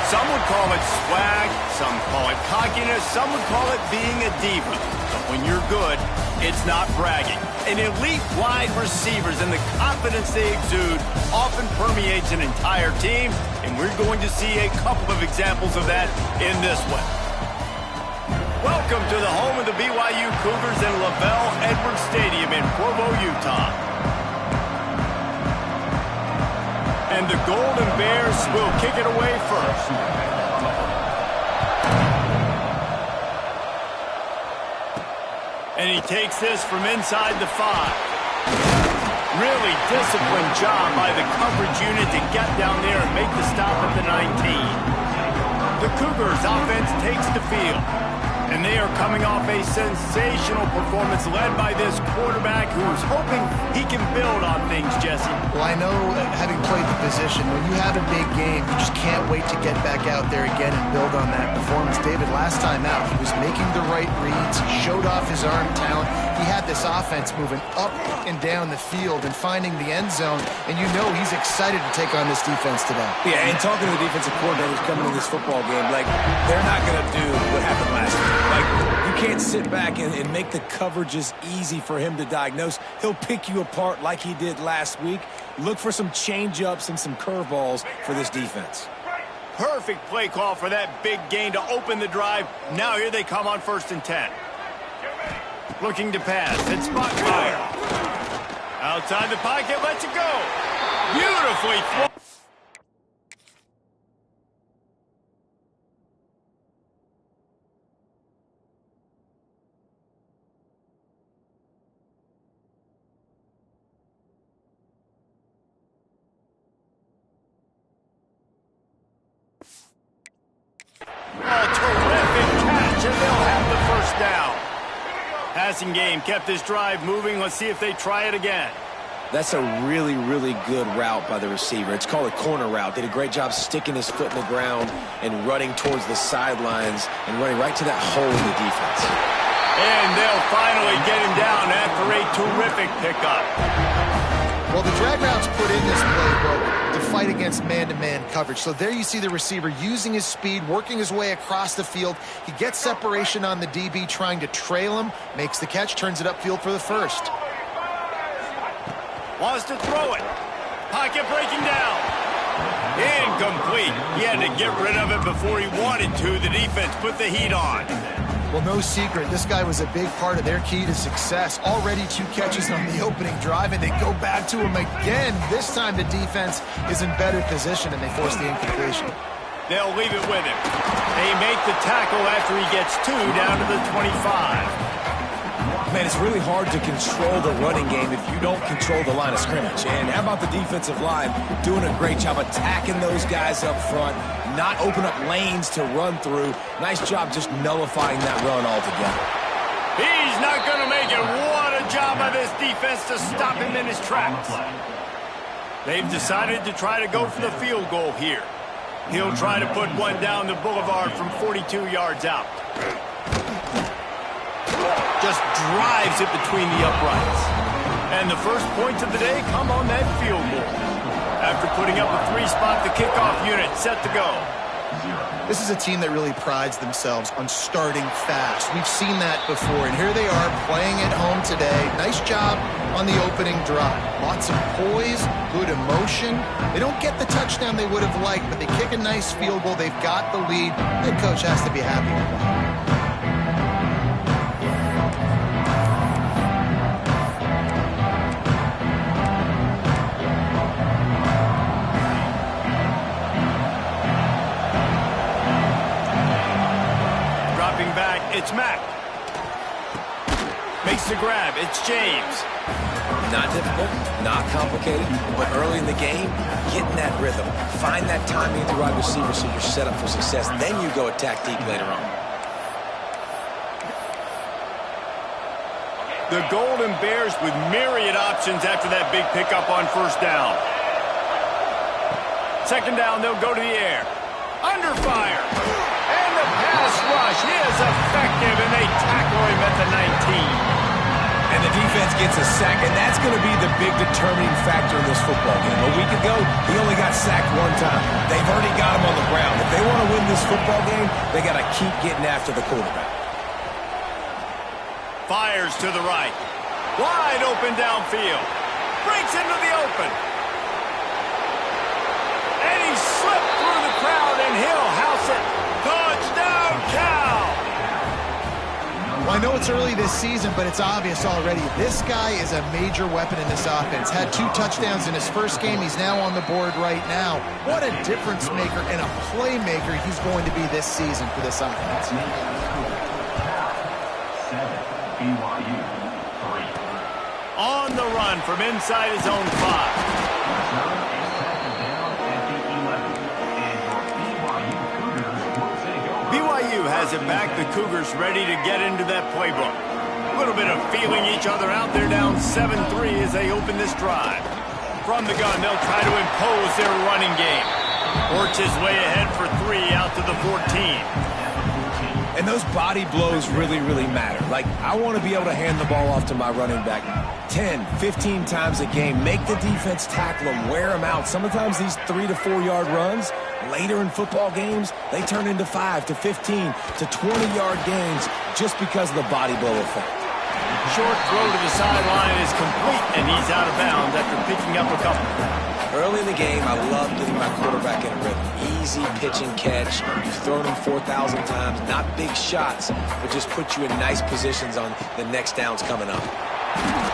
Some would call it swag, some call it cockiness, some would call it being a diva. But when you're good, it's not bragging. An elite wide receivers and the confidence they exude often permeates an entire team, and we're going to see a couple of examples of that in this one. Welcome to the home of the BYU Cougars in LaVell Edwards Stadium in Provo, Utah. And the Golden Bears will kick it away first. And he takes this from inside the 5. Really disciplined job by the coverage unit to get down there and make the stop at the 19. The Cougars offense takes the field. And they are coming off a sensational performance led by this quarterback who's hoping he can build on things, Jesse. Well, I know, having played the position, when you have a big game, you just can't wait to get back out there again and build on that performance. David, last time out, he was making the right reads. He showed off his arm talent. He had this offense moving up and down the field and finding the end zone, and you know he's excited to take on this defense today. Yeah, and talking to the defensive coordinators coming to this football game, like, they're not going to do what happened last week. Like, you can't sit back and make the coverages easy for him to diagnose. He'll pick you apart like he did last week. Look for some change-ups and some curveballs for this defense. Perfect play call for that big gain to open the drive. Now here they come on 1st and 10. Looking to pass. It's spot fire. Outside the pocket, lets it go. Beautifully thrown. Passing game kept this drive moving. Let's see if they try it again. That's a really, really good route by the receiver. It's called a corner route. Did a great job sticking his foot in the ground and running towards the sidelines and running right to that hole in the defense. And they'll finally get him down after a terrific pickup. Well, the drag routes put in this playbook to fight against man-to-man coverage. So there you see the receiver using his speed, working his way across the field. He gets separation on the DB, trying to trail him, makes the catch, turns it upfield for the first. Wants to throw it. Pocket breaking down. Incomplete. He had to get rid of it before he wanted to. The defense put the heat on. Well, no secret, this guy was a big part of their key to success. Already 2 catches on the opening drive, and they go back to him again. This time the defense is in better position, and they force the incompletion. They'll leave it with him. They make the tackle after he gets 2 down to the 25. Man, it's really hard to control the running game if you don't control the line of scrimmage. And how about the defensive line doing a great job attacking those guys up front, not open up lanes to run through. Nice job just nullifying that run altogether. He's not going to make it. What a job by this defense to stop him in his tracks. They've decided to try to go for the field goal here. He'll try to put one down the boulevard from 42 yards out. Just drives it between the uprights. And the first points of the day come on that field goal. After putting up a 3-spot, the kickoff unit set to go. This is a team that really prides themselves on starting fast. We've seen that before, and here they are playing at home today. Nice job on the opening drive. Lots of poise, good emotion. They don't get the touchdown they would have liked, but they kick a nice field goal. They've got the lead. Head coach has to be happy with that. It's Mack. Makes the grab. It's James. Not difficult, not complicated, but early in the game, get in that rhythm. Find that timing at the wide receiver so you're set up for success. Then you go attack deep later on. The Golden Bears with myriad options after that big pickup on first down. Second down, they'll go to the air. Under fire. And the pass rush is effective, and they tackle him at the 19. And the defense gets a sack, and that's going to be the big determining factor in this football game. A week ago, he only got sacked one time. They've already got him on the ground. If they want to win this football game, they got to keep getting after the quarterback. Fires to the right. Wide open downfield. Breaks into the open. And he slipped through the crowd, and he'll house it. Touchdown, Cal! Well, I know it's early this season, but it's obvious already. This guy is a major weapon in this offense. Had 2 touchdowns in his first game. He's now on the board right now. What a difference maker and a playmaker he's going to be this season for this offense. BYU 3. On the run from inside his own 5. BYU has it back. The Cougars ready to get into that playbook. A little bit of feeling each other out there, down 7-3 as they open this drive. From the gun, they'll try to impose their running game. Works his way ahead for 3 out to the 14. And those body blows really, really matter. Like, I want to be able to hand the ball off to my running back 10, 15 times a game. Make the defense tackle them, wear them out. Sometimes these 3 to 4 yard runs, later in football games, they turn into 5 to 15 to 20-yard gains just because of the body blow effect. Short throw to the sideline is complete, and he's out of bounds after picking up a couple. Early in the game, I love getting my quarterback in a rhythm. Easy pitch and catch. You've thrown him 4,000 times. Not big shots, but just put you in nice positions on the next downs coming up.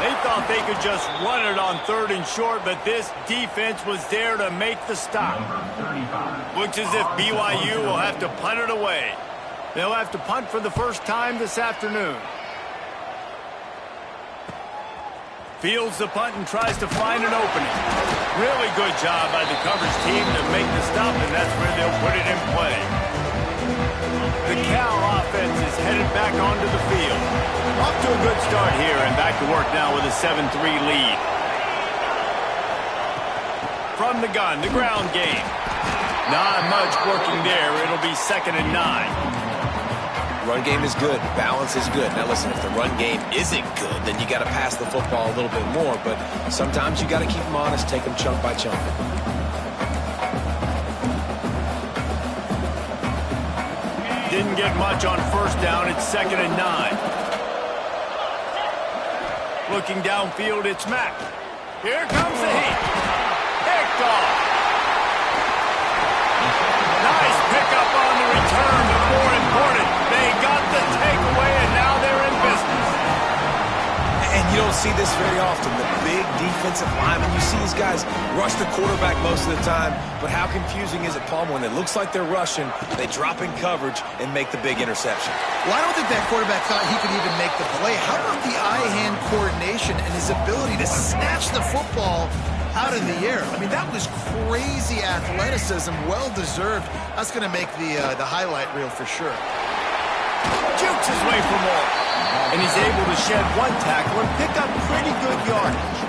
They thought they could just run it on 3rd and short, but this defense was there to make the stop. Looks as if BYU will have to punt it away. They'll have to punt for the first time this afternoon. Fields the punt and tries to find an opening. Really good job by the coverage team to make the stop, and that's where they'll put it in play. The Cal offense is headed back onto the field. Off to a good start here, and back to work now with a 7-3 lead. From the gun, the ground game. Not much working there. It'll be 2nd and 9. Run game is good. Balance is good. Now listen, if the run game isn't good, then you got to pass the football a little bit more. But sometimes you got to keep them honest, take them chunk by chunk. Didn't get much on first down. It's 2nd and 9. Looking downfield, it's Mack. Here comes the heat. Picked off. Nice pickup on the return, but more important, they got the takeaway, and now they're in business. And you don't see this very often. The big defensive linemen, you see these guys rush the quarterback most of the time, but how confusing is it, Palmer, when it looks like they're rushing, they drop in coverage and make the big interception? Well, I don't think that quarterback thought he could even make the play. How about the eye-hand coordination and his ability to snatch the football out of the air? I mean, that was crazy athleticism, well-deserved. That's going to make the highlight reel for sure. Jukes his way for more. And he's able to shed one tackle and pick up pretty good yardage.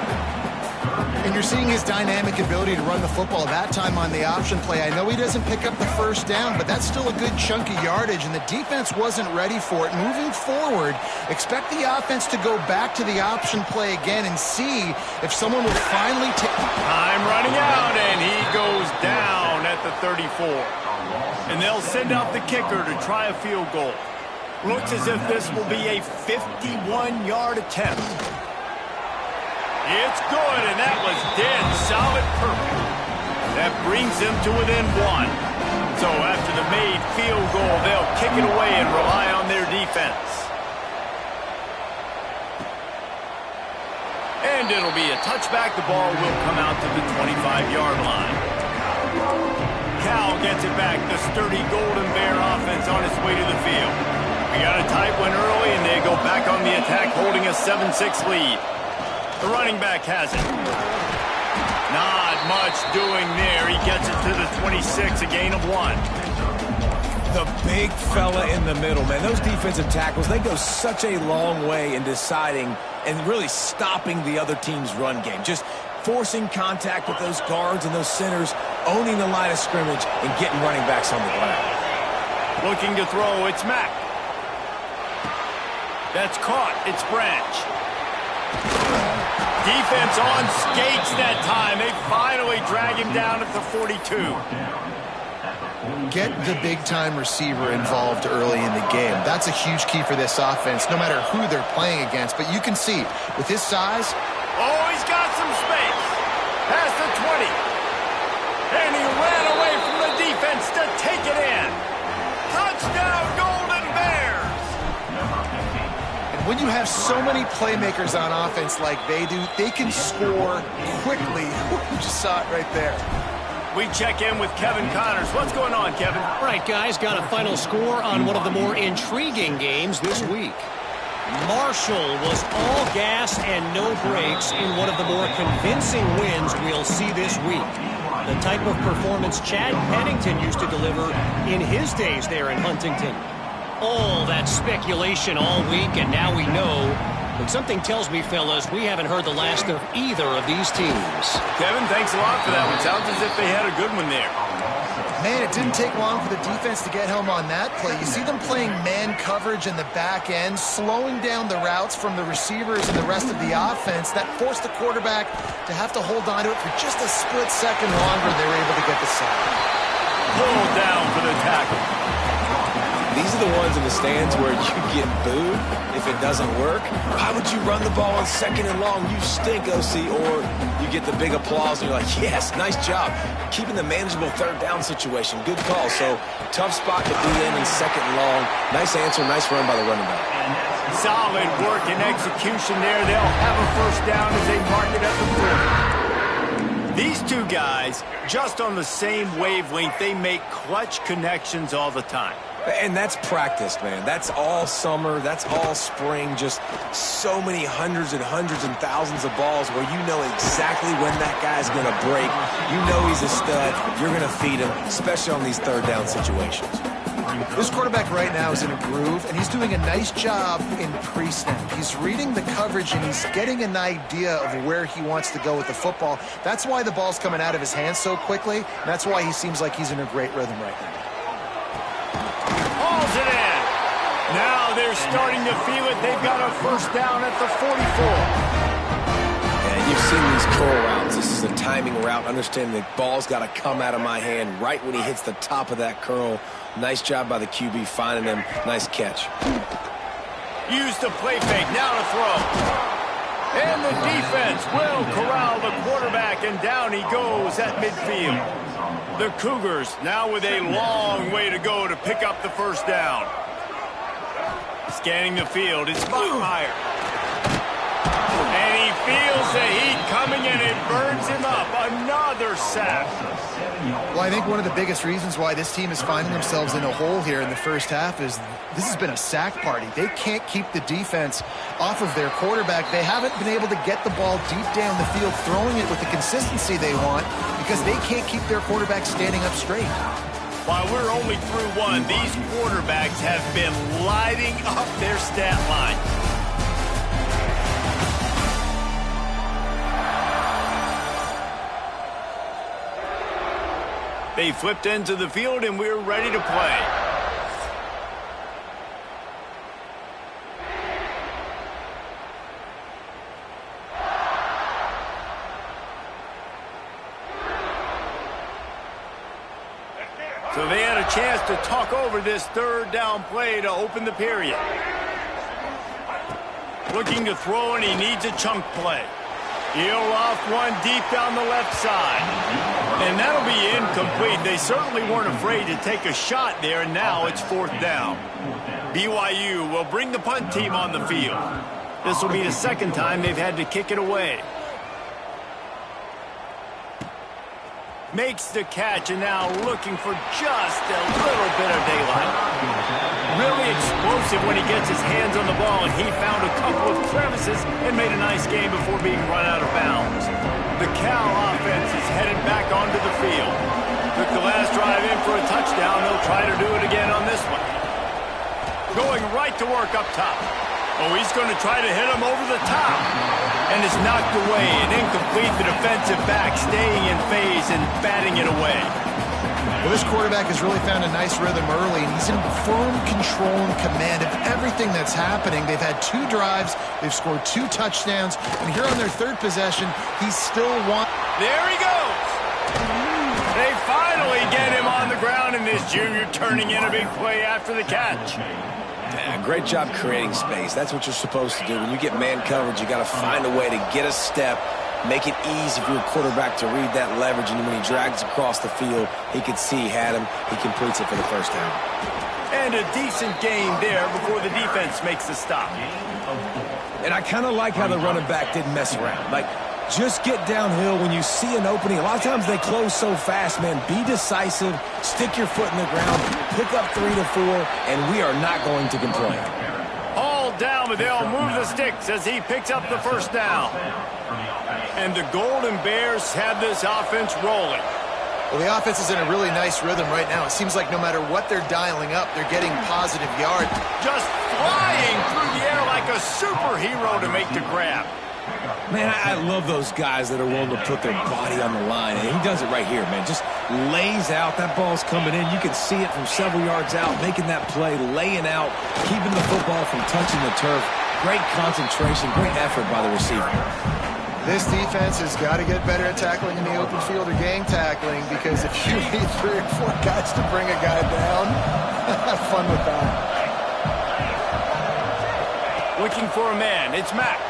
And you're seeing his dynamic ability to run the football, that time on the option play. I know he doesn't pick up the first down, but that's still a good chunk of yardage, and the defense wasn't ready for it. Moving forward, expect the offense to go back to the option play again and see if someone will finally take... Time running out, and he goes down at the 34. And they'll send out the kicker to try a field goal. Looks as if this will be a 51-yard attempt. It's good, and that was dead solid perfect. That brings them to within one. So after the made field goal, they'll kick it away and rely on their defense. And it'll be a touchback. The ball will come out to the 25-yard line. Cal gets it back. The sturdy Golden Bear offense on its way to the field. We got a tight one early, and they go back on the attack, holding a 7-6 lead. The running back has it. Not much doing there. He gets it to the 26, a gain of 1. The big fella in the middle, man. Those defensive tackles, they go such a long way in deciding and really stopping the other team's run game. Just forcing contact with those guards and those centers, owning the line of scrimmage, and getting running backs on the ground. Looking to throw, it's Mack. That's caught. It's Branch. Defense on skates that time. They finally drag him down at the 42. Get the big-time receiver involved early in the game. That's a huge key for this offense, no matter who they're playing against. But you can see, with his size... Oh, he's got some space. Past the 20. And he ran away from the defense to take it in. Touchdown, Golden Bears! And when you have so many playmakers on offense like they do, they can score quickly. You just saw it right there. We check in with Kevin Connors. What's going on, Kevin? All right, guys, got a final score on one of the more intriguing games this week. Marshall was all gas and no brakes in one of the more convincing wins we'll see this week. The type of performance Chad Pennington used to deliver in his days there in Huntington. All that speculation all week, and now we know. But something tells me, fellas, we haven't heard the last of either of these teams. Kevin, thanks a lot for that one. Sounds as if they had a good one there. Man, it didn't take long for the defense to get home on that play. You see them playing man coverage in the back end, slowing down the routes from the receivers and the rest of the offense. That forced the quarterback to have to hold on to it for just a split second longer. They were able to get the sack. Pulled down for the tackle. These are the ones in the stands where you get booed if it doesn't work. Why would you run the ball on 2nd and long? You stink, OC. Or you get the big applause and you're like, yes, nice job. Keeping the manageable 3rd down situation. Good call. So tough spot to be in 2nd and long. Nice answer, nice run by the running back. Solid work and execution there. They'll have a 1st down as they mark it at the 40. These two guys, just on the same wavelength, they make clutch connections all the time. And that's practice, man. That's all summer. That's all spring. Just so many hundreds and thousands of balls where you know exactly when that guy's going to break. You know he's a stud. You're going to feed him, especially on these 3rd down situations. This quarterback right now is in a groove, and he's doing a nice job in pre-snap. He's reading the coverage, and he's getting an idea of where he wants to go with the football. That's why the ball's coming out of his hands so quickly, and that's why he seems like he's in a great rhythm right now. Hauls it in. Now they're starting to feel it. They've got a 1st down at the 44. And you've seen these curl routes. This is a timing route. Understanding the ball's got to come out of my hand right when he hits the top of that curl. Nice job by the QB finding him. Nice catch. Use the play fake. Now to throw. And the defense will corral the quarterback, and down he goes at midfield. The Cougars now with a long way to go to pick up the 1st down. Scanning the field, it's Bachmeier. And he feels the heat coming, and it burns him up. Another sack. Well, I think one of the biggest reasons why this team is finding themselves in a hole here in the 1st half is this has been a sack party. They can't keep the defense off of their quarterback. They haven't been able to get the ball deep down the field, throwing it with the consistency they want because they can't keep their quarterback standing up straight. While we're only through one, these quarterbacks have been lighting up their stat line. They flipped into the field, and we're ready to play. So they had a chance to talk over this 3rd down play to open the period. Looking to throw, and he needs a chunk play. He'll off one deep down the left side. And that'll be incomplete. They certainly weren't afraid to take a shot there, and now it's 4th down. BYU will bring the punt team on the field. This will be the 2nd time they've had to kick it away. Makes the catch, and now looking for just a little bit of daylight. Really explosive when he gets his hands on the ball, and he found a couple of crevices and made a nice game before being run out of bounds. The Cal offense is headed back onto the field. Took the last drive in for a touchdown. They'll try to do it again on this one. Going right to work up top. Oh, he's going to try to hit him over the top. And it's knocked away and incomplete. The defensive back staying in phase and batting it away. Well, this quarterback has really found a nice rhythm early, and he's in firm control and command of everything that's happening. They've had 2 drives. They've scored 2 touchdowns. And here on their 3rd possession, he's still one. There he goes. They finally get him on the ground, and this junior turning in a big play after the catch. Yeah, great job creating space. That's what you're supposed to do. When you get man coverage, you got to find a way to get a step, make it easy for your quarterback to read that leverage, and when he drags across the field, he can see he had him. He completes it for the 1st down. And a decent gain there before the defense makes the stop. And I kind of like how the running back didn't mess around. Like, just get downhill when you see an opening. A lot of times they close so fast, man. Be decisive, stick your foot in the ground, pick up 3 to 4, and we are not going to complain. All down, but they'll move the sticks as he picks up the 1st down. And the Golden Bears have this offense rolling. Well, the offense is in a really nice rhythm right now. It seems like no matter what they're dialing up, they're getting positive yards. Just flying through the air like a superhero to make the grab. Man, I love those guys that are willing to put their body on the line, and he does it right here, man. Just lays out. That ball's coming in. You can see it from several yards out, making that play, laying out, keeping the football from touching the turf. Great concentration, great effort by the receiver. This defense has got to get better at tackling in the open field or gang tackling, because if you need 3 or 4 guys to bring a guy down, have fun with that. Looking for a man. It's Mack.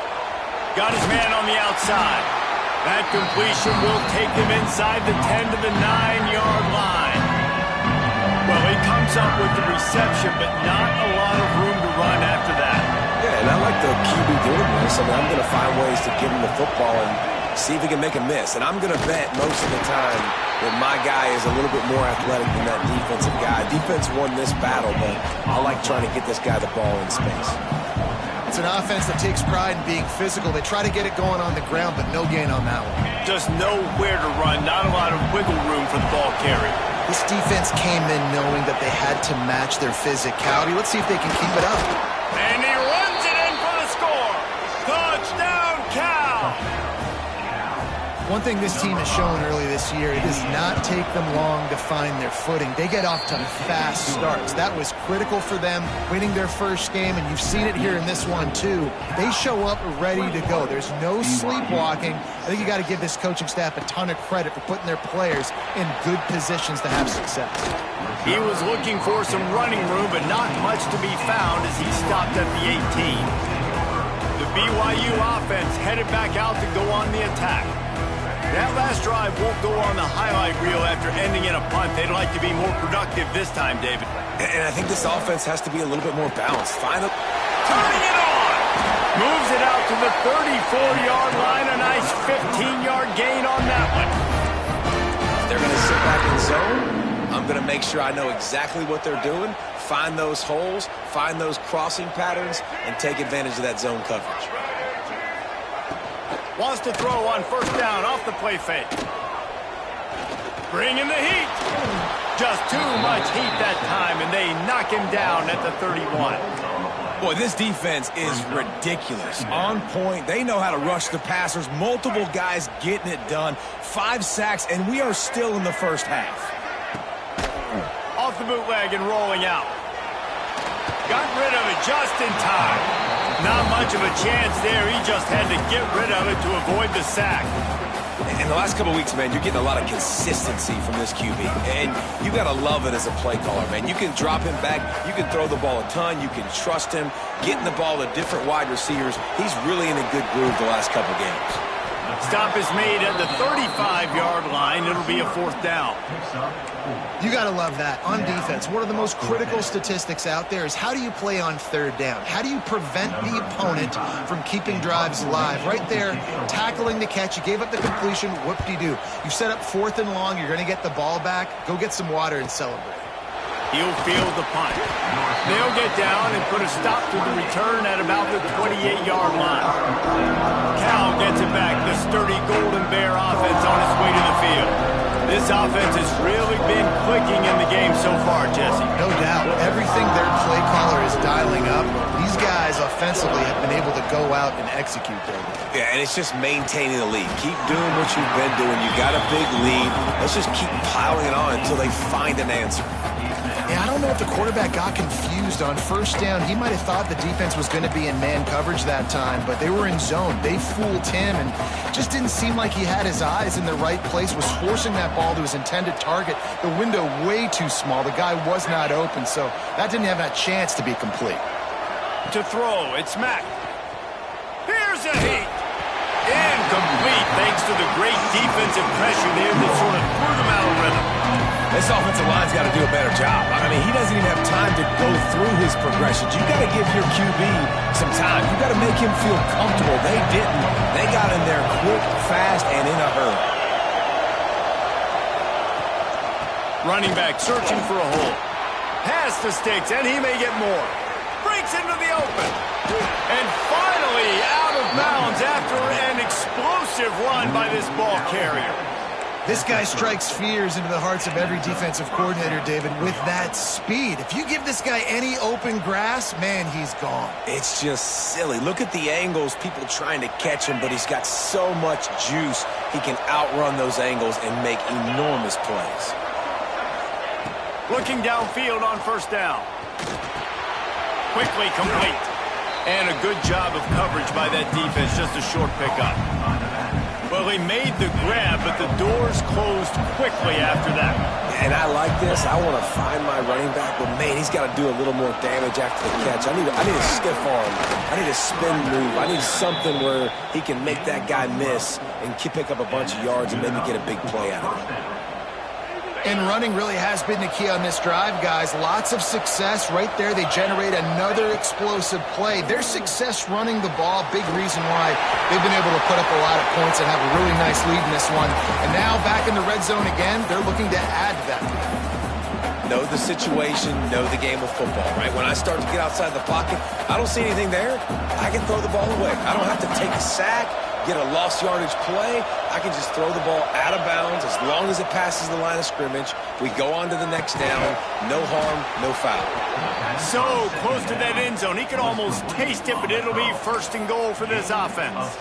Got his man on the outside. That completion will take him inside the 10 to the 9-yard line. Well, he comes up with the reception, but not a lot of room to run after that. Yeah, and I like the QB doing this. I mean, I'm going to find ways to give him the football and see if he can make a miss. And I'm going to bet most of the time that my guy is a little bit more athletic than that defensive guy. Defense won this battle, but I like trying to get this guy the ball in space. It's an offense that takes pride in being physical. They try to get it going on the ground, but no gain on that one. Just nowhere to run, not a lot of wiggle room for the ball carry. This defense came in knowing that they had to match their physicality. Let's see if they can keep it up. And he runs it in for the score. Touchdown, Cal! One thing this team has shown early this year, it does not take them long to find their footing. They get off to fast starts. That was critical for them, winning their 1st game, and you've seen it here in this one too. They show up ready to go. There's no sleepwalking. I think you got to give this coaching staff a ton of credit for putting their players in good positions to have success. He was looking for some running room, but not much to be found as he stopped at the 18. The BYU offense headed back out to go on the attack. That last drive won't go on the highlight reel after ending in a punt. They'd like to be more productive this time, David. And I think this offense has to be a little bit more balanced. Turning it on! Moves it out to the 34-yard line. A nice 15-yard gain on that one. They're going to sit back in zone. I'm going to make sure I know exactly what they're doing, find those holes, find those crossing patterns, and take advantage of that zone coverage. Wants to throw on 1st down off the play fake. Bringing the heat. Just too much heat that time, and they knock him down at the 31. Boy, this defense is ridiculous. On point. They know how to rush the passers. Multiple guys getting it done. 5 sacks, and we are still in the 1st half. Off the bootleg and rolling out. Got rid of it just in time. Not much of a chance there. He just had to get rid of it to avoid the sack. In the last couple of weeks, man, you're getting a lot of consistency from this QB. And you got to love it as a play caller, man. You can drop him back. You can throw the ball a ton. You can trust him. Getting the ball to different wide receivers. He's really in a good groove the last couple games. Stop is made at the 35-yard line. It'll be a 4th down. You got to love that. On defense, one of the most critical statistics out there is how do you play on 3rd down? How do you prevent the opponent from keeping drives alive? Right there, tackling the catch. You gave up the completion. Whoop-de-doo. You set up 4th and long. You're going to get the ball back. Go get some water and celebrate. He'll field the punt. They'll get down and put a stop to the return at about the 28-yard line. Cal gets it back. The sturdy Golden Bear offense on its way to the field. This offense has really been clicking in the game so far, Jesse. No doubt. Everything their play caller is dialing up, these guys offensively have been able to go out and execute them. Yeah, and it's just maintaining the lead. Keep doing what you've been doing. You got a big lead. Let's just keep piling it on until they find an answer. Yeah, I don't know if the quarterback got confused on 1st down. He might have thought the defense was going to be in man coverage that time, but they were in zone. They fooled him and just didn't seem like he had his eyes in the right place, was forcing that ball to his intended target. The window way too small. The guy was not open, so that didn't have that chance to be complete. To throw, it's Mack. Here's a heat. Incomplete thanks to the great defensive pressure there that sort of threw them out of rhythm. This offensive line's got to do a better job. I mean, he doesn't even have time to go through his progressions. You got to give your QB some time. You got to make him feel comfortable. They didn't. They got in there quick, fast, and in a hurry. Running back searching for a hole. Pass to Sticks, and he may get more. Breaks into the open. And finally out of bounds after an explosive run by this ball carrier. This guy strikes fears into the hearts of every defensive coordinator, David, with that speed. If you give this guy any open grass, man, he's gone. It's just silly. Look at the angles, people trying to catch him, but he's got so much juice. He can outrun those angles and make enormous plays. Looking downfield on 1st down. Quickly complete. And a good job of coverage by that defense, just a short pickup. Well, he made the grab, but the doors closed quickly after that. And I like this. I want to find my running back, but, man, he's got to do a little more damage after the catch. I need a stiff arm. I need a spin move. I need something where he can make that guy miss and pick up a bunch of yards and maybe get a big play out of it. And running really has been the key on this drive, guys. Lots of success right there. They generate another explosive play. Their success running the ball, big reason why they've been able to put up a lot of points and have a really nice lead in this one. And now back in the red zone again, they're looking to add to that. Know the situation, know the game of football, right? When I start to get outside the pocket, I don't see anything there. I can throw the ball away. I don't have to take a sack, get a lost yardage play. I can just throw the ball out of bounds as long as it passes the line of scrimmage. We go on to the next down. No harm, no foul. So close to that end zone. He could almost taste it, but it'll be 1st and goal for this offense.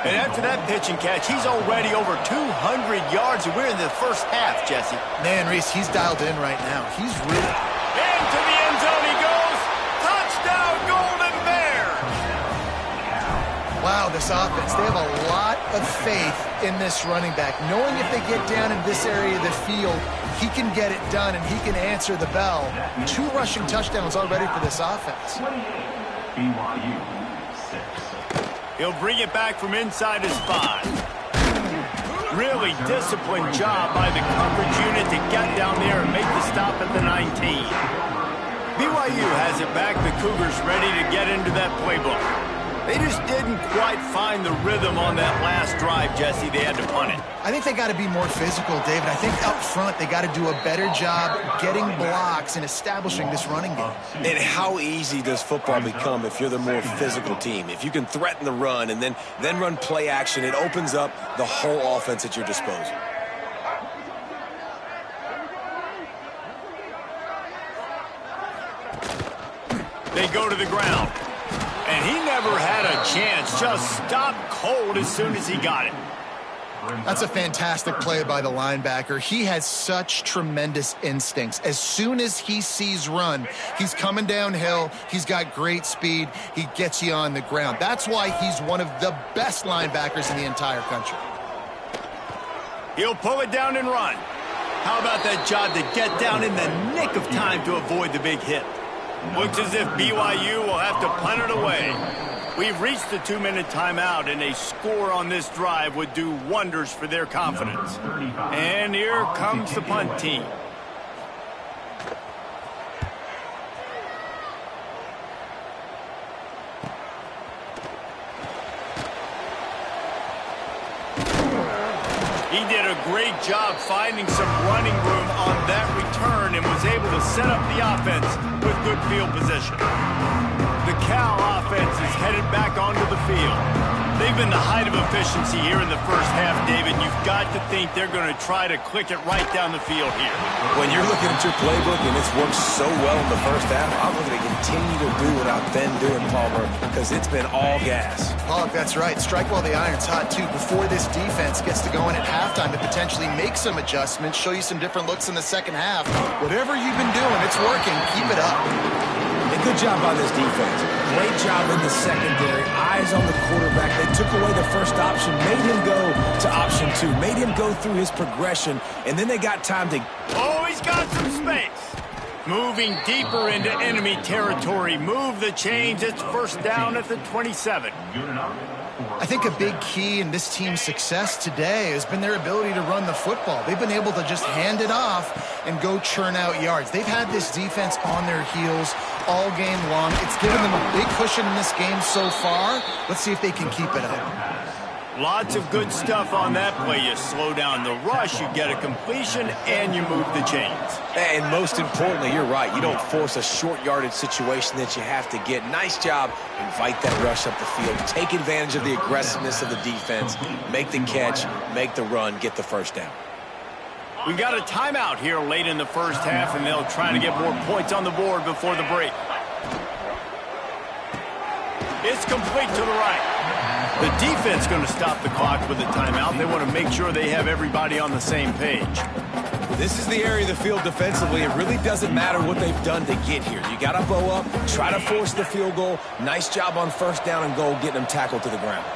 And after that pitch and catch, he's already over 200 yards, and we're in the 1st half, Jesse. Man, Reese, he's dialed in right now. He's really... Into the end zone he goes. Touchdown, Golden Bear. Wow, this offense, they have a lot of faith in this running back. Knowing if they get down in this area of the field, he can get it done and he can answer the bell. 2 rushing touchdowns already for this offense. BYU 6. He'll bring it back from inside his 5. Really disciplined job by the coverage unit to get down there and make the stop at the 19. BYU has it back. The Cougars ready to get into that playbook. They just didn't quite find the rhythm on that last drive, Jesse. They had to punt it. I think they got to be more physical, David. I think up front they got to do a better job getting blocks and establishing this running game. And how easy does football become if you're the more physical team? If you can threaten the run and then run play action, it opens up the whole offense at your disposal. They go to the ground. And he never had a chance. Just stopped cold as soon as he got it. That's a fantastic play by the linebacker. He has such tremendous instincts. As soon as he sees run, he's coming downhill. He's got great speed. He gets you on the ground. That's why he's one of the best linebackers in the entire country. He'll pull it down and run. How about that job to get down in the nick of time to avoid the big hit? Looks as if BYU will have to punt it away. We've reached the 2-minute timeout, and a score on this drive would do wonders for their confidence. And here comes the punt team. He did a great job finding some running room on that return and was able to set up the offense with good field position. The Cal offense is headed back onto the field. They've been the height of efficiency here in the first half, David. You've got to think they're going to try to click it right down the field here. When you're looking at your playbook and it's worked so well in the first half, I'm looking to continue to do what I've been doing, Palmer, because it's been all gas. Pollock, that's right. Strike while the iron's hot, too. Before this defense gets to go in at halftime to potentially make some adjustments, show you some different looks in the second half. Whatever you've been doing, it's working. Keep it up. A good job by this defense. Great job in the secondary. Eyes on the quarterback. They took away the first option, made him go to option 2, made him go through his progression, and then they got time to... Oh, he's got some space. Moving deeper into enemy territory. Move the chains. It's first down at the 27. I think a big key in this team's success today has been their ability to run the football. They've been able to just hand it off and go churn out yards. They've had this defense on their heels all game long. It's given them a big cushion in this game so far. Let's see if they can keep it up. Lots of good stuff on that play. You slow down the rush, you get a completion, and you move the chains. And most importantly, you're right. You don't force a short yardage situation that you have to get. Nice job. Invite that rush up the field. Take advantage of the aggressiveness of the defense. Make the catch, make the run, get the first down. We got a timeout here late in the first half, and they'll try to get more points on the board before the break. It's complete to the right. The defense going to stop the clock with a timeout. They want to make sure they have everybody on the same page. This is the area of the field defensively. It really doesn't matter what they've done to get here. You got to bow up, try to force the field goal. Nice job on first down and goal, getting them tackled to the ground.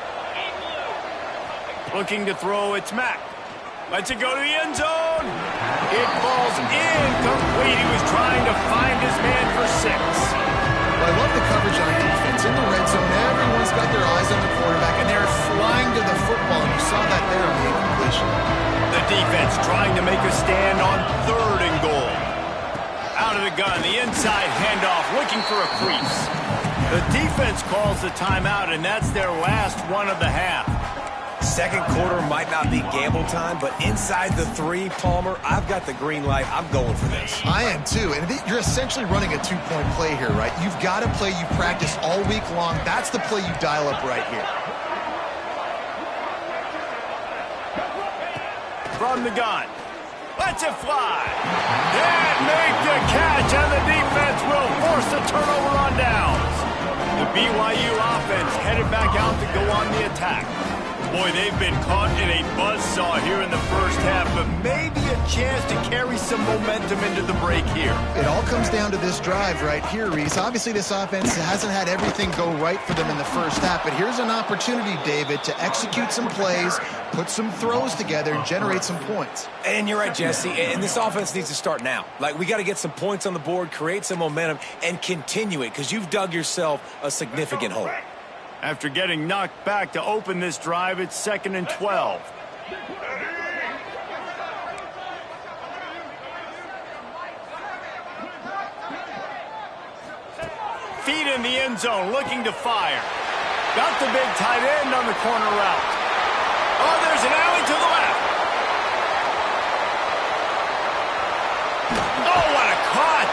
Looking to throw, it's Mack. Lets it go to the end zone. It falls incomplete. He was trying to find his man for 6. Well, I love the coverage on defense. In the red zone, everyone's got their eyes on the quarterback, and they're flying to the football, and you saw that there on the incompletion. The defense trying to make a stand on 3rd and goal. Out of the gun, the inside handoff, looking for a crease. The defense calls the timeout, and that's their last one of the half. Second quarter might not be gamble time, but inside the 3, Palmer, I've got the green light. I'm going for this. I am too, and you're essentially running a 2-point play here, right? You've got a play you practice all week long. That's the play you dial up right here. From the gun. Lets it fly. And make the catch, and the defense will force a turnover on downs. The BYU offense headed back out to go on the attack. Boy, they've been caught in a buzzsaw here in the first half, but maybe a chance to carry some momentum into the break here. It all comes down to this drive right here, Reese. Obviously, this offense hasn't had everything go right for them in the first half, but here's an opportunity, David, to execute some plays, put some throws together, and generate some points. And you're right, Jesse, and this offense needs to start now. Like, we got to get some points on the board, create some momentum, and continue it, because you've dug yourself a significant hole. After getting knocked back to open this drive, it's 2nd and 12. Feet in the end zone, looking to fire. Got the big tight end on the corner route. Oh, there's an alley to the left. Oh, what a caught.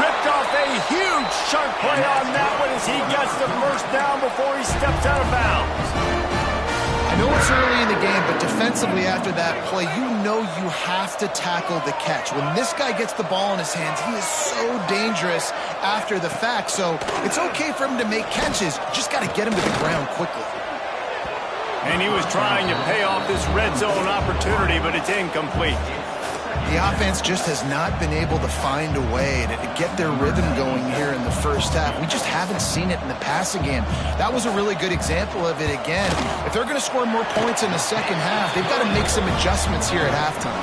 Ripped off a huge chunk play on that one as he gets the first down before he steps out of bounds. I know it's early in the game, but defensively after that play, you know you have to tackle the catch. When this guy gets the ball in his hands, he is so dangerous after the fact. So it's okay for him to make catches. Just got to get him to the ground quickly. And he was trying to pay off this red zone opportunity, but it's incomplete. The offense just has not been able to find a way to get their rhythm going here in the first half. We just haven't seen it in the passing game. That was a really good example of it again. If they're going to score more points in the second half, they've got to make some adjustments here at halftime.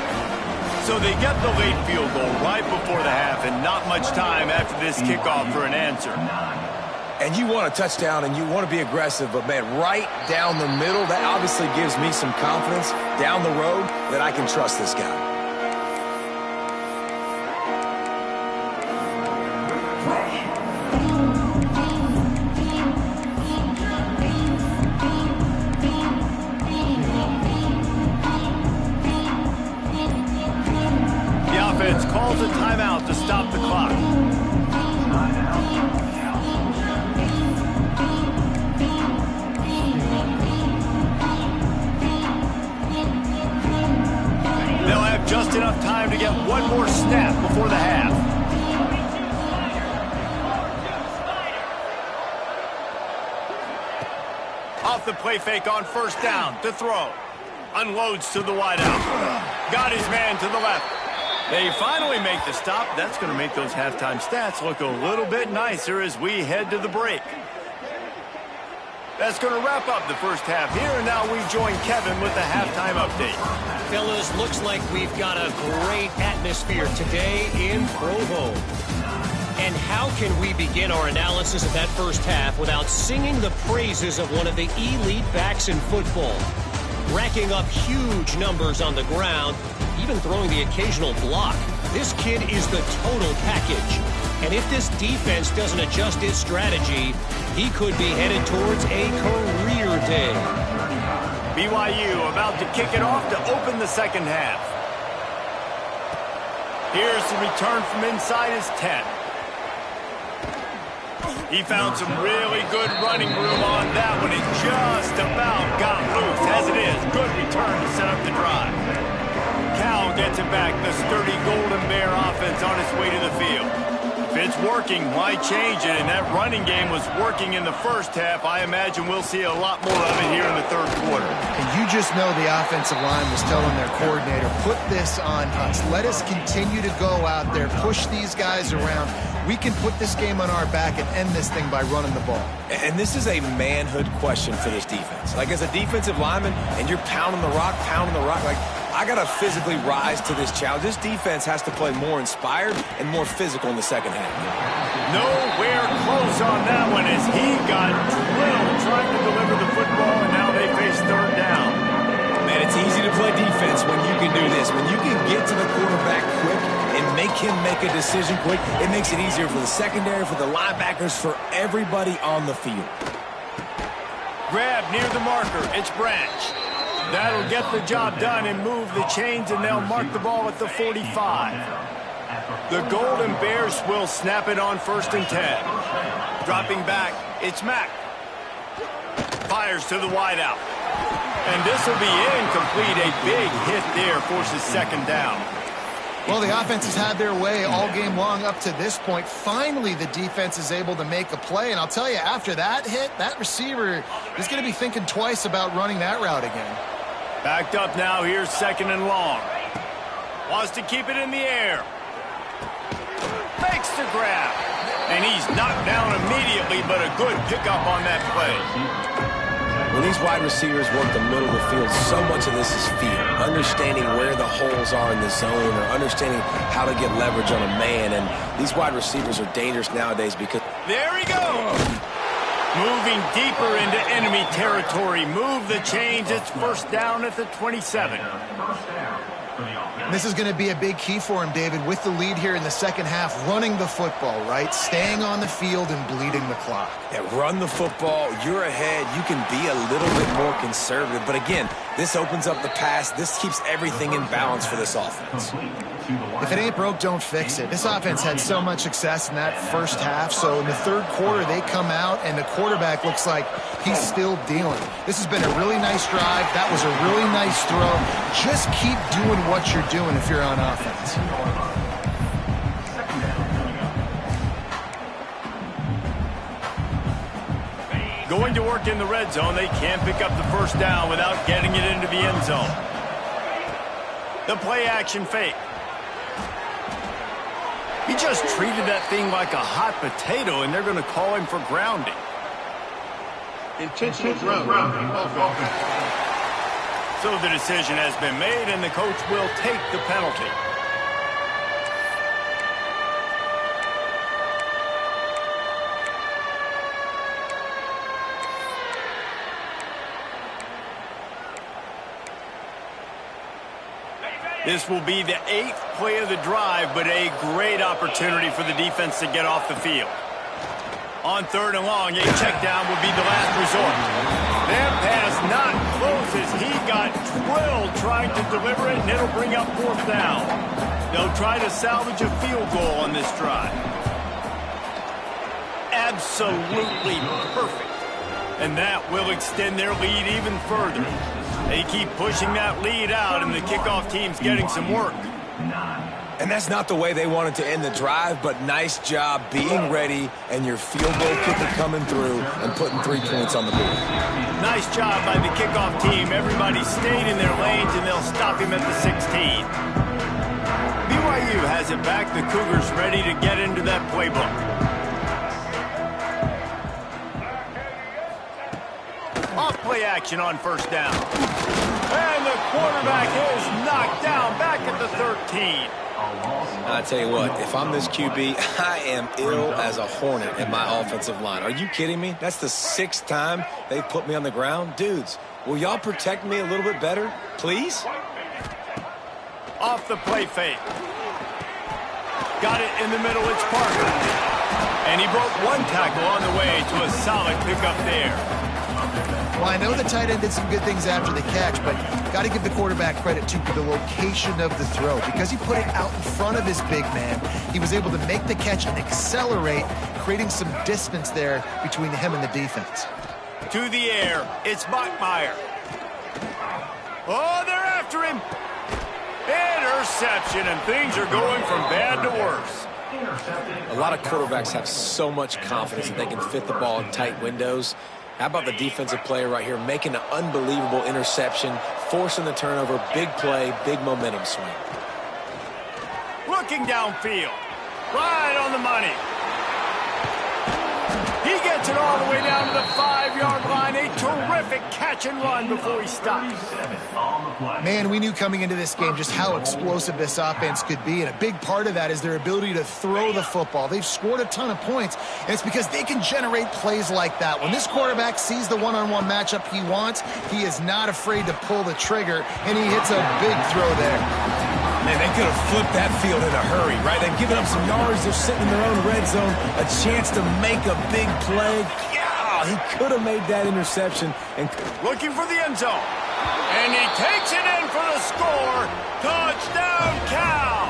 So they get the late field goal right before the half and not much time after this kickoff for an answer. And you want a touchdown and you want to be aggressive, but, man, right down the middle, that obviously gives me some confidence down the road that I can trust this guy. The offense calls a timeout to stop the clock. They'll have just enough time to get one more snap before the half. Off the play fake on first down to throw. Unloads to the wideout. Got his man to the left. They finally make the stop. That's going to make those halftime stats look a little bit nicer as we head to the break. That's going to wrap up the first half here, and now we join Kevin with the halftime update. Fellas, looks like we've got a great atmosphere today in Provo. And how can we begin our analysis of that first half without singing the praises of one of the elite backs in football? Racking up huge numbers on the ground, even throwing the occasional block. This kid is the total package. And if this defense doesn't adjust its strategy, he could be headed towards a career day. BYU about to kick it off to open the second half. Here's the return from inside his 10. He found some really good running room on that one. He just about got loose. As it is, good return to set up the drive. Cal gets it back. The sturdy Golden Bear offense on its way to the field. If it's working, why change it? And that running game was working in the first half. I imagine we'll see a lot more of it here in the third quarter. And you just know the offensive line was telling their coordinator, put this on us. Let us continue to go out there, push these guys around. We can put this game on our back and end this thing by running the ball. And this is a manhood question for this defense. Like, as a defensive lineman, and you're pounding the rock, like, I got to physically rise to this challenge. This defense has to play more inspired and more physical in the second half. Nowhere close on that one as he got drilled trying to deliver the football, and now they face third down. Man, it's easy to play defense when you can do this. When you can get to the quarterback quick and make him make a decision quick, it makes it easier for the secondary, for the linebackers, for everybody on the field. Grab near the marker. It's Branch. That'll get the job done and move the chains, and they'll mark the ball at the 45. The Golden Bears will snap it on 1st and 10. Dropping back, it's Mack. Fires to the wideout. And this will be incomplete. A big hit there forces second down. Well, the offense has had their way all game long up to this point. Finally, the defense is able to make a play. And I'll tell you, after that hit, that receiver is going to be thinking twice about running that route again. Backed up now. Here's 2nd and long. Wants to keep it in the air. Makes the grab. And he's knocked down immediately, but a good pickup on that play. When these wide receivers work the middle of the field, so much of this is feel. Understanding where the holes are in the zone, or understanding how to get leverage on a man. And these wide receivers are dangerous nowadays because... There he goes! Moving deeper into enemy territory. Move the chains. It's 1st down at the 27. This is going to be a big key for him, David, with the lead here in the second half, running the football, right? Staying on the field and bleeding the clock. Yeah, run the football. You're ahead. You can be a little bit more conservative. But again, this opens up the pass. This keeps everything in balance for this offense. If it ain't broke, don't fix it. This offense had so much success in that first half. So in the third quarter, they come out, and the quarterback looks like he's still dealing. This has been a really nice drive. That was a really nice throw. Just keep doing what you're doing if you're on offense. Going to work in the red zone. They can't pick up the 1st down without getting it into the end zone. The play action fake. He just treated that thing like a hot potato, and they're going to call him for grounding. Intentional grounding. So the decision has been made, and the coach will take the penalty. This will be the 8th play of the drive, but a great opportunity for the defense to get off the field. On 3rd and long, a check down would be the last resort. That pass not close as he got drilled trying to deliver it, and it'll bring up 4th down. They'll try to salvage a field goal on this drive. Absolutely perfect. And that will extend their lead even further. They keep pushing that lead out, and the kickoff team's getting some work. And that's not the way they wanted to end the drive, but nice job being ready and your field goal kicker coming through and putting 3 points on the board. Nice job by the kickoff team. Everybody stayed in their lanes, and they'll stop him at the 16. BYU has it back. The Cougars ready to get into that playbook. Off-play action on 1st down. And the quarterback is knocked down back at the 13. I tell you what, if I'm this QB, I am ill as a hornet at my offensive line. Are you kidding me? That's the 6th time they've put me on the ground. Dudes, will y'all protect me a little bit better, please? Off the play fake. Got it in the middle. It's Parker. And he broke 1 tackle on the way to a solid pickup there. Well, I know the tight end did some good things after the catch, but got to give the quarterback credit, too, for the location of the throw. Because he put it out in front of his big man, he was able to make the catch and accelerate, creating some distance there between him and the defense. To the air, it's Bachmeier. Oh, they're after him. Interception, and things are going from bad to worse. A lot of quarterbacks have so much confidence that they can fit the ball in tight windows. How about the defensive player right here making an unbelievable interception, forcing the turnover, big play, big momentum swing. Looking downfield, right on the money. He gets it all the way down to the 5-yard line. A terrific catch and run before he stops. Man, we knew coming into this game just how explosive this offense could be, and a big part of that is their ability to throw the football. They've scored a ton of points, and it's because they can generate plays like that. When this quarterback sees the one-on-one matchup he wants, he is not afraid to pull the trigger, and he hits a big throw there. Man, they could have flipped that field in a hurry, right? They've given up some yards. They're sitting in their own red zone. A chance to make a big play. Yeah, he could have made that interception. And looking for the end zone. And he takes it in for the score. Touchdown, Cal.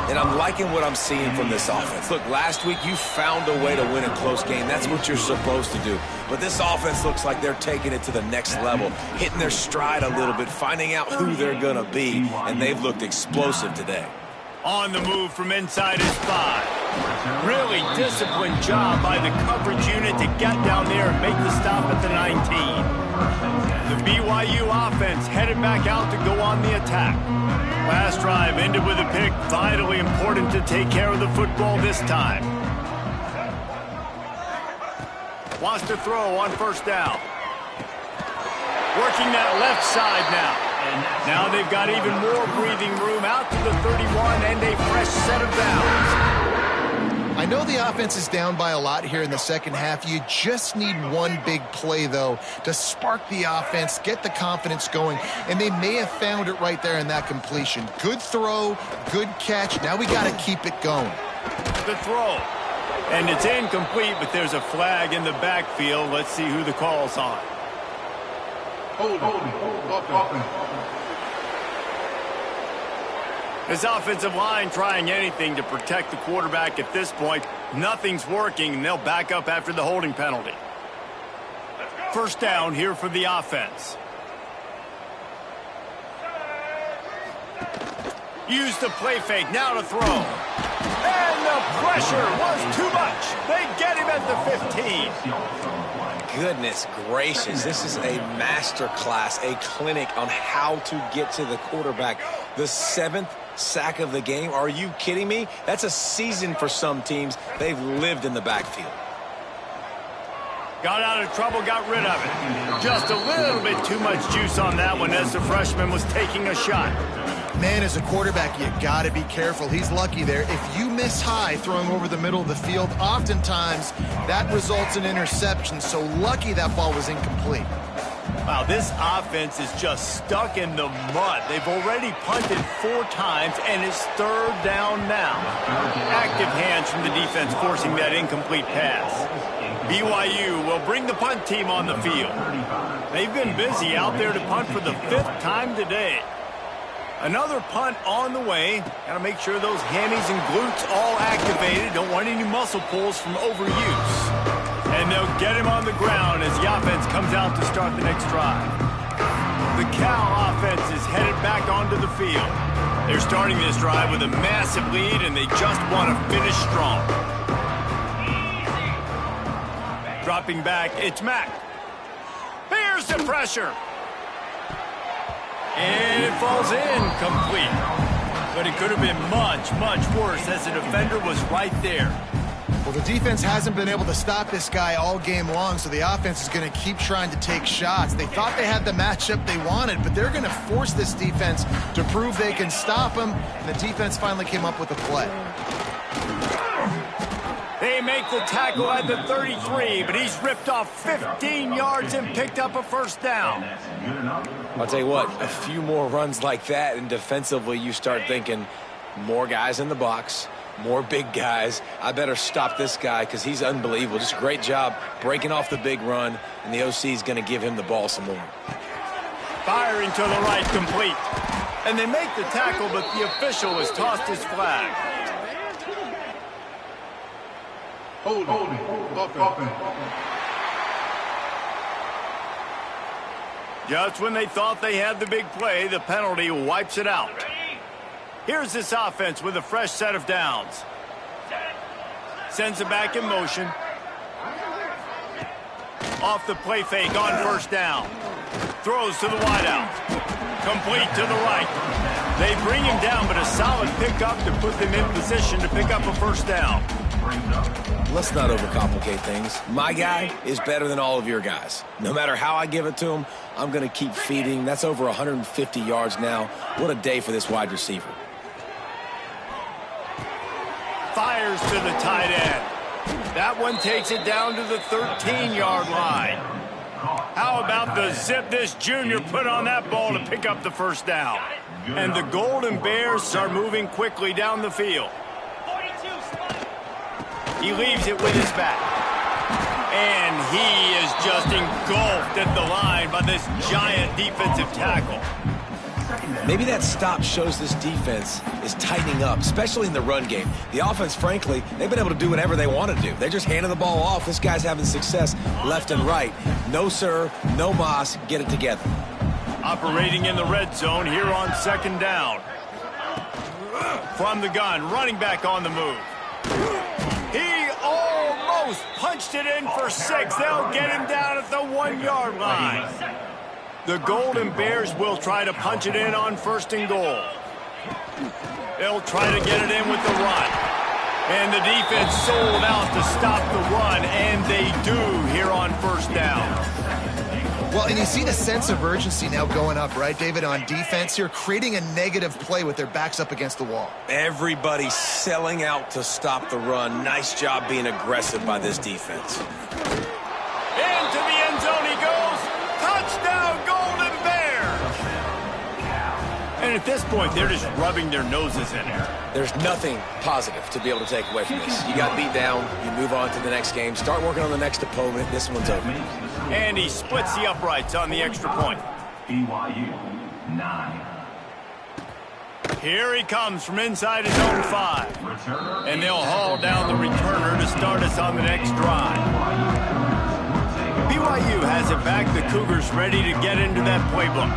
And I'm liking what I'm seeing from this offense. Look, last week you found a way to win a close game. That's what you're supposed to do. But this offense looks like they're taking it to the next level, hitting their stride a little bit, finding out who they're going to be, and they've looked explosive today. On the move from inside his 5. Really disciplined job by the coverage unit to get down there and make the stop at the 19. The BYU offense headed back out to go on the attack. Last drive ended with a pick. Vitally important to take care of the football this time. Wants to throw on 1st down. Working that left side now. Now they've got even more breathing room out to the 31 and a fresh set of downs. I know the offense is down by a lot here in the second half. You just need one big play, though, to spark the offense, get the confidence going, and they may have found it right there in that completion. Good throw, good catch. Now we got to keep it going. The throw. And it's incomplete, but there's a flag in the backfield. Let's see who the call's on. Hold. This offensive line trying anything to protect the quarterback at this point. Nothing's working, and they'll back up after the holding penalty. 1st down here for the offense. Use the play fake, now to throw. And the pressure was too much. They get him at the 15. Goodness gracious, this is a master class, a clinic on how to get to the quarterback. The 7th sack of the game. Are you kidding me? That's a season for some teams. They've lived in the backfield. Got out of trouble, got rid of it. Just a little bit too much juice on that one as the freshman was taking a shot. Man, as a quarterback, you got to be careful. He's lucky there. If you miss high throwing over the middle of the field, oftentimes that results in interception. So lucky that ball was incomplete. Wow, this offense is just stuck in the mud. They've already punted 4 times, and it's 3rd down now. Active hands from the defense forcing that incomplete pass. BYU will bring the punt team on the field. They've been busy out there to punt for the 5th time today. Another punt on the way. Got to make sure those hammies and glutes all activated. Don't want any muscle pulls from overuse. And they'll get him on the ground as the offense comes out to start the next drive. The Cal offense is headed back onto the field. They're starting this drive with a massive lead, and they just want to finish strong. Dropping back, it's Mack. Here's the pressure. And it falls incomplete. But it could have been much, much worse as the defender was right there. Well, the defense hasn't been able to stop this guy all game long, so the offense is going to keep trying to take shots. They thought they had the matchup they wanted, but they're going to force this defense to prove they can stop him, and the defense finally came up with a play. They make the tackle at the 33, but he's ripped off 15 yards and picked up a 1st down. I'll tell you what, a few more runs like that, and defensively you start thinking more guys in the box, more big guys. I better stop this guy because he's unbelievable. Just a great job breaking off the big run, and the OC is going to give him the ball some more. Firing to the right, complete. And they make the tackle, but the official has tossed his flag. Hold it. Just when they thought they had the big play, the penalty wipes it out. Here's this offense with a fresh set of downs. Sends it back in motion. Off the play fake on 1st down. Throws to the wideout. Complete to the right. They bring him down, but a solid pickup to put them in position to pick up a 1st down. Let's not overcomplicate things. My guy is better than all of your guys. No matter how I give it to him, I'm going to keep feeding. That's over 150 yards now. What a day for this wide receiver. Fires to the tight end. That one takes it down to the 13-yard line. How about the zip this junior put on that ball to pick up the 1st down? And the Golden Bears are moving quickly down the field. He leaves it with his back. And he is just engulfed at the line by this giant defensive tackle. Maybe that stop shows this defense is tightening up, especially in the run game. The offense, frankly, they've been able to do whatever they want to do. They just handed the ball off. This guy's having success left and right. No, sir, no mas, get it together. Operating in the red zone here on 2nd down. From the gun, running back on the move. He almost punched it in for 6. They'll get him down at the 1-yard line. The Golden Bears will try to punch it in on 1st and goal. They'll try to get it in with the run. And the defense sold out to stop the run, and they do here on 1st down. Well, and you see the sense of urgency now going up, right, David, on defense here, creating a negative play with their backs up against the wall. Everybody's selling out to stop the run. Nice job being aggressive by this defense. Into the end zone he goes. Touchdown, Golden Bears! And at this point, they're just rubbing their noses in it. There's nothing positive to be able to take away from this. You got beat down, you move on to the next game, start working on the next opponent. This one's over. And he splits the uprights on the extra point. BYU 9. Here he comes from inside his own 5. And they'll haul down the returner to start us on the next drive. BYU has it back. The Cougars ready to get into that playbook.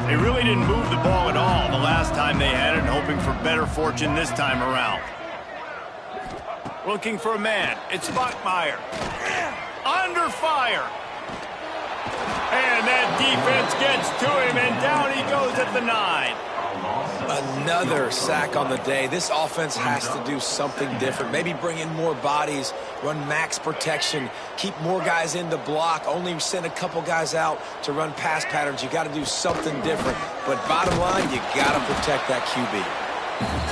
They really didn't move the ball at all the last time they had it, hoping for better fortune this time around. Looking for a man. It's Bachmeier. Under fire. And that defense gets to him, and down he goes at the 9. Another sack on the day. This offense has to do something different. Maybe bring in more bodies, run max protection, keep more guys in the block, only send a couple guys out to run pass patterns. You got to do something different. But bottom line, you got to protect that QB.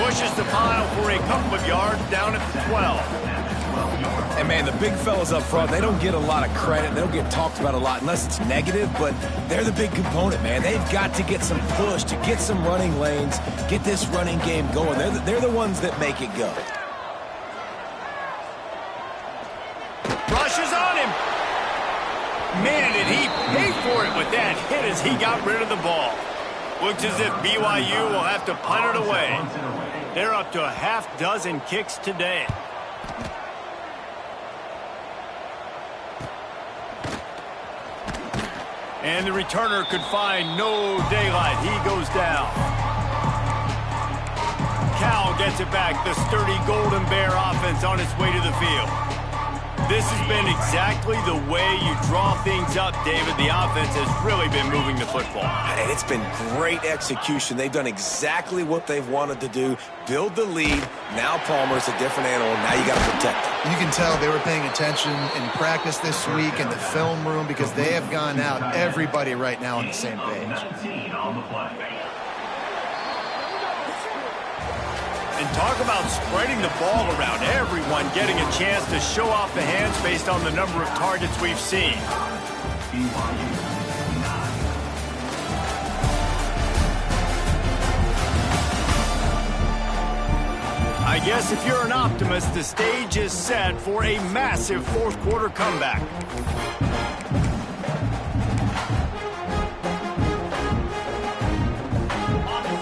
Pushes the pile for a couple of yards down at the 12. And And, man, the big fellas up front, they don't get a lot of credit. They don't get talked about a lot unless it's negative, but they're the big component, man. They've got to get some push, to get some running lanes, get this running game going. They're the ones that make it go. Rushes on him. Man, did he pay for it with that hit as he got rid of the ball. Looks as if BYU will have to punt it away. They're up to a half dozen kicks today. And the returner could find no daylight. He goes down. Cal gets it back. The sturdy Golden Bear offense on its way to the field. This has been exactly the way you draw things up, David. The offense has really been moving the football. And it's been great execution. They've done exactly what they've wanted to do. Build the lead. Now Palmer's a different animal. Now you got to protect him. You can tell they were paying attention in practice this week in the film room because they have gone out, everybody right now on the same page. And talk about spreading the ball around. Everyone getting a chance to show off the hands based on the number of targets we've seen. I guess if you're an optimist, the stage is set for a massive fourth quarter comeback.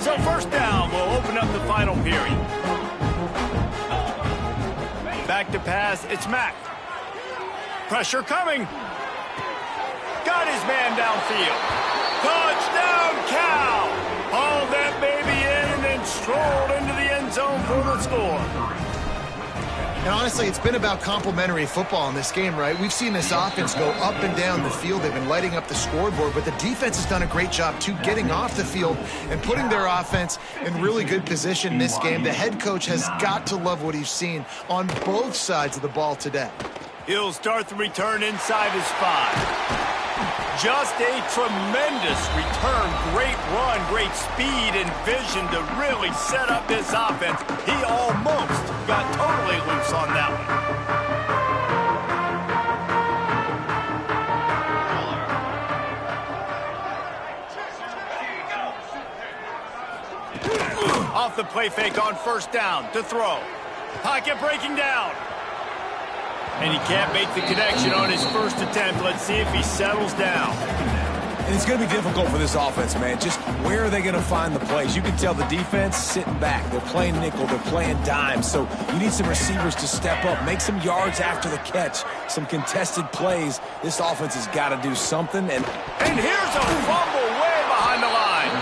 So first down will open up the final period. Back to pass, it's Mack. Pressure coming. Got his man downfield. Touchdown, Cal! Hauled that baby in and then strolled into the end zone for the score. And honestly, it's been about complementary football in this game, right? We've seen this offense go up and down the field. They've been lighting up the scoreboard, but the defense has done a great job, too, getting off the field and putting their offense in really good position in this game. The head coach has got to love what he's seen on both sides of the ball today. He'll start the return inside his 5. Just a tremendous return. Great run, great speed and vision to really set up this offense. He almost got totally loose on that one. Off the play fake on first down to throw. Pocket breaking down. And he can't make the connection on his first attempt. Let's see if he settles down. And it's going to be difficult for this offense, man. Just where are they going to find the plays? You can tell the defense sitting back. They're playing nickel. They're playing dime. So you need some receivers to step up, make some yards after the catch, some contested plays. This offense has got to do something. And here's a fumble way behind the line.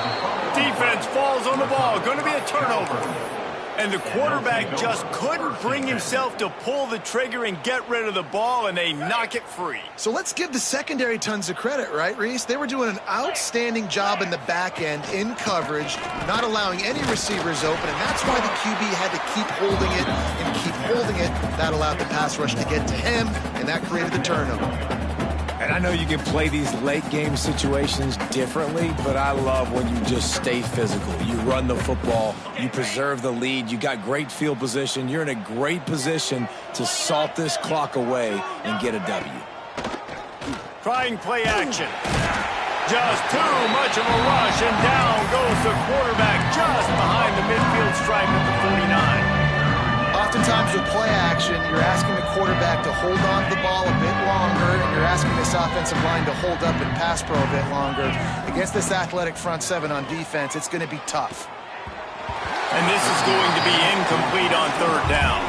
Defense falls on the ball. Going to be a turnover. And the quarterback just couldn't bring himself to pull the trigger and get rid of the ball, and they knock it free. So let's give the secondary tons of credit, right, Reese? They were doing an outstanding job in the back end, in coverage, not allowing any receivers open, and that's why the QB had to keep holding it and keep holding it. That allowed the pass rush to get to him, and that created the turnover. And I know you can play these late-game situations differently, but I love when you just stay physical. You run the football. You preserve the lead. You got great field position. You're in a great position to salt this clock away and get a W. Trying play action. Just too much of a rush, and down goes the quarterback just behind the midfield stripe at the 49. Oftentimes with play action, you're asking the quarterback to hold on to the ball a bit longer, and you're asking this offensive line to hold up and pass pro a bit longer. Against this athletic front seven on defense, it's going to be tough. And this is going to be incomplete on third down.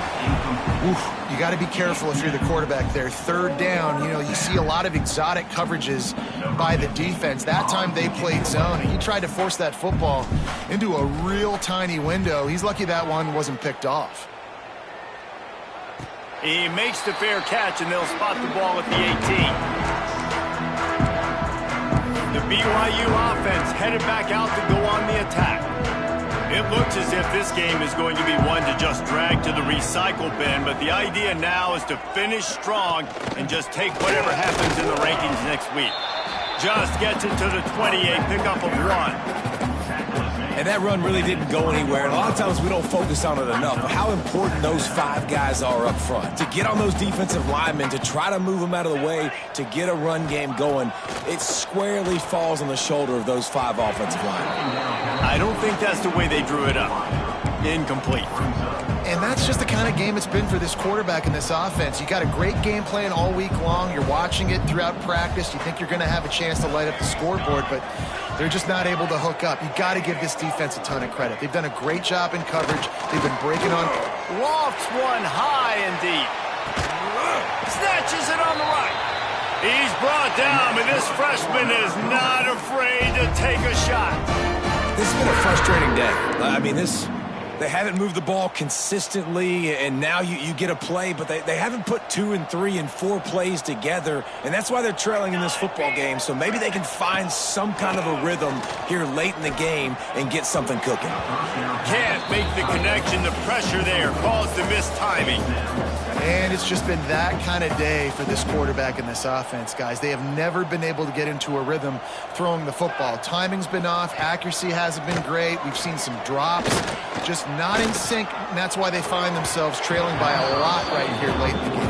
Oof, you got to be careful if you're the quarterback there. Third down, you see a lot of exotic coverages by the defense. That time they played zone, and he tried to force that football into a real tiny window. He's lucky that one wasn't picked off. He makes the fair catch, and they'll spot the ball at the 18. The BYU offense headed back out to go on the attack. It looks as if this game is going to be one to just drag to the recycle bin, but the idea now is to finish strong and just take whatever happens in the rankings next week. Just gets it to the 28, pickup of 1. And that run really didn't go anywhere. And a lot of times we don't focus on it enough, but how important those 5 guys are up front. To get on those defensive linemen, to try to move them out of the way, to get a run game going, it squarely falls on the shoulder of those 5 offensive linemen. I don't think that's the way they drew it up. Incomplete. And that's just the kind of game it's been for this quarterback in this offense. You got a great game plan all week long. You're watching it throughout practice. You think you're going to have a chance to light up the scoreboard, but they're just not able to hook up. You got to give this defense a ton of credit. They've done a great job in coverage. They've been breaking on. Lofts one high and deep. Snatches it on the right. He's brought down, but this freshman is not afraid to take a shot. This has been a frustrating day. I mean, they haven't moved the ball consistently, and now you get a play, but they haven't put 2 and 3 and 4 plays together, and that's why they're trailing in this football game. So maybe they can find some kind of a rhythm here late in the game and get something cooking. Can't make the connection. The pressure there caused the missed timing. And it's just been that kind of day for this quarterback in this offense, guys. They have never been able to get into a rhythm throwing the football. Timing's been off. Accuracy hasn't been great. We've seen some drops. Just not in sync, and that's why they find themselves trailing by a lot right here late in the game.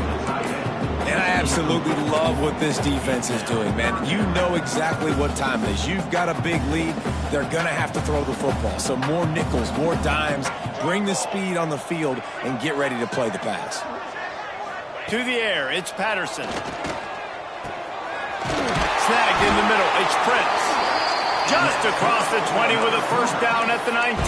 And I absolutely love what this defense is doing, man. You know exactly what time it is. You've got a big lead. They're going to have to throw the football. So more nickels, more dimes. Bring the speed on the field and get ready to play the pass. To the air, it's Patterson. Snagged in the middle, it's Prince. Just across the 20 with a first down at the 19.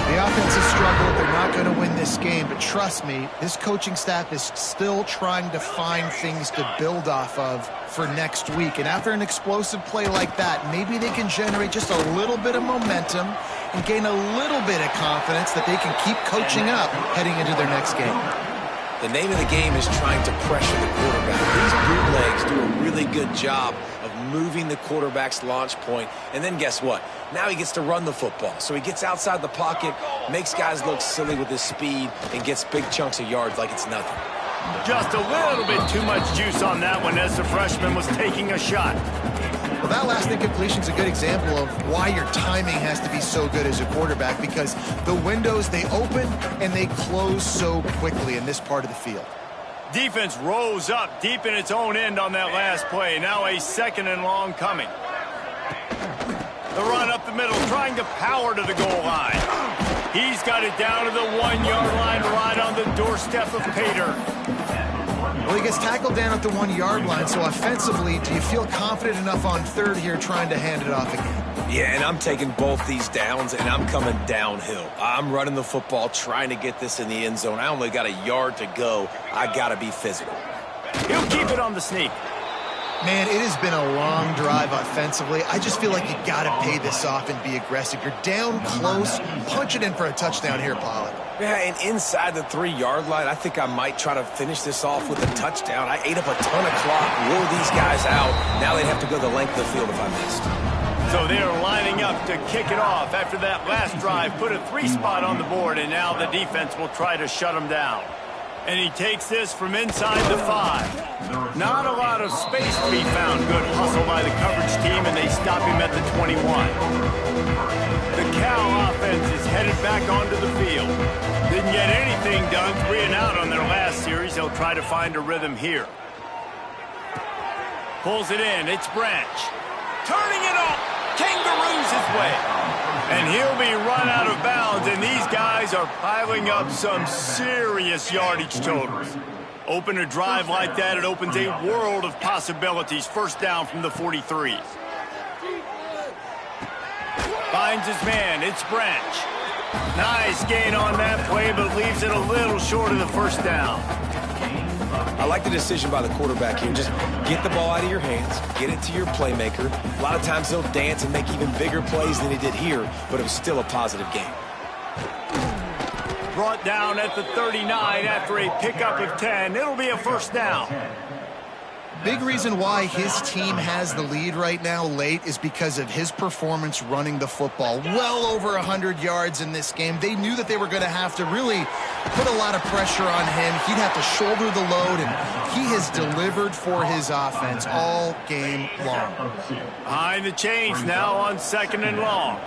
The offense has struggled. They're not going to win this game, but trust me, this coaching staff is still trying to find things to build off of for next week. And after an explosive play like that, maybe they can generate just a little bit of momentum and gain a little bit of confidence that they can keep coaching up heading into their next game. The name of the game is trying to pressure the quarterback. These bootlegs do a really good job of moving the quarterback's launch point. And then guess what? Now he gets to run the football. So he gets outside the pocket, makes guys look silly with his speed, and gets big chunks of yards like it's nothing. Just a little bit too much juice on that one as the freshman was taking a shot. Well, that last incompletion is a good example of why your timing has to be so good as a quarterback, because the windows, they open and they close so quickly in this part of the field. Defense rose up deep in its own end on that last play. Now a 2nd and long coming. The run up the middle, trying to power to the goal line. He's got it down to the 1-yard line, right on the doorstep of Pater. Well, he gets tackled down at the 1-yard line, so offensively, do you feel confident enough on 3rd here trying to hand it off again? Yeah, and I'm taking both these downs, and I'm coming downhill. I'm running the football, trying to get this in the end zone. I only got a yard to go. I got to be physical. He'll keep it on the sneak. Man, it has been a long drive offensively. I just feel like you got to pay this off and be aggressive. You're down close. Punch it in for a touchdown here, Pollard. Yeah, and inside the 3-yard line, I think I might try to finish this off with a touchdown. I ate up a ton of clock, wore these guys out. Now they'd have to go the length of the field if I missed. So they're lining up to kick it off after that last drive. Put a 3-spot on the board, and now the defense will try to shut them down. And he takes this from inside the 5. Not a lot of space to be found. Good hustle by the coverage team, and they stop him at the 21. The Cal offense is headed back onto the field. Didn't get anything done. 3 and out on their last series. They'll try to find a rhythm here. Pulls it in. It's Branch. Turning it up. Kangaroos his way. And he'll be run out of bounds, and these guys are piling up some serious yardage totals. Open a drive like that, it opens a world of possibilities. First down from the 43. Finds his man, it's Branch. Nice gain on that play, but leaves it a little short of the first down. I like the decision by the quarterback here. Just get the ball out of your hands, get it to your playmaker. A lot of times he'll dance and make even bigger plays than he did here, but it was still a positive game. Brought down at the 39 after a pickup of 10. It'll be a first down. Big reason why his team has the lead right now late is because of his performance running the football. Well over 100 yards in this game. They knew that they were going to have to really put a lot of pressure on him. He'd have to shoulder the load, and he has delivered for his offense all game long. Behind the chains now on 2nd and long.